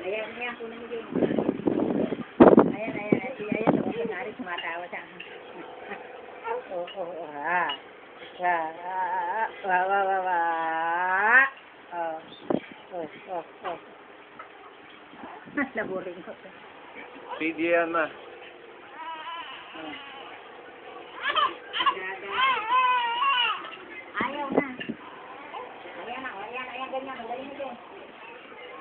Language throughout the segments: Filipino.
ayan, ayan, kunin mo din. Ayan, ayan, ayan, oh, kunwari, sumatawa siya. Naburing ko. PDN na. Ayaw na. Ayan na, ayan, ayan, ganyan, magaling mo din.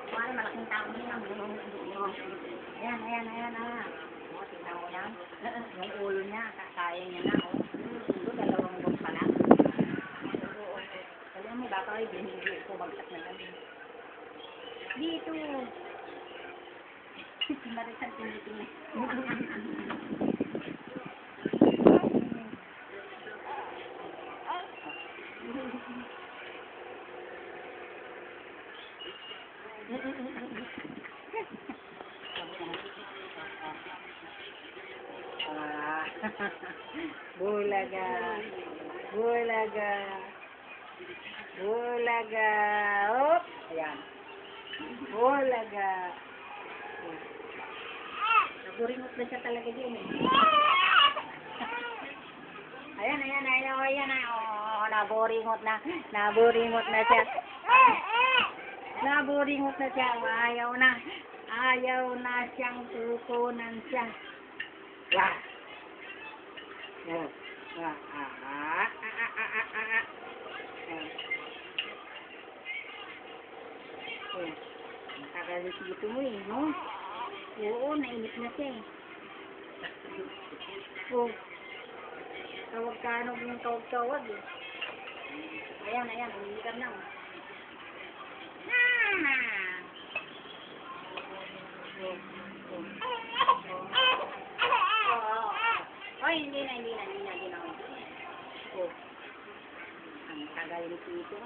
Kumari, malaking tao din ang ayan, ayan, ayan, ayan. O, tignan mo yan. Yung ulo niya, kakain niya na, o. Ito, dalawang buwan pa lang. Alam mo, baka ay binigay ko, bagsak na lang. Dito. Si Marisan, tinitingin. Bulaga. Bulaga. Bulaga. Op. Ayan. Bulaga. Naburingot na siya talaga din eh. Ayan, ayan, ayan, ayan, oh, naburingot na. Naburingot na siya. Naburingot na siya. Ayaw na. Ayaw na siyang tutunan siya. Wah. Nakakalit dito mo eh, no? Oo, nainip na siya eh. Oh. Tawag ka ano yung tawag-tawag eh. Ayan, ayan, umiikan na. Ay, hindi na. Oh. Ang tagal ni Tito.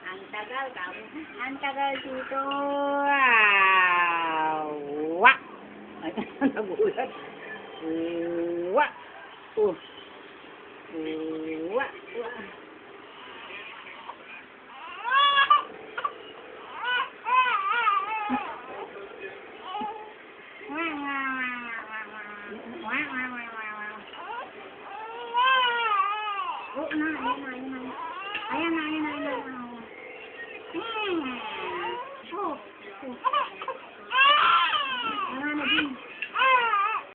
Ang tagal Tito. Wak! Ay, nagulat. Wak! Oh. Wak! Wak! Oh, ayan na. Oh. Ayan na din.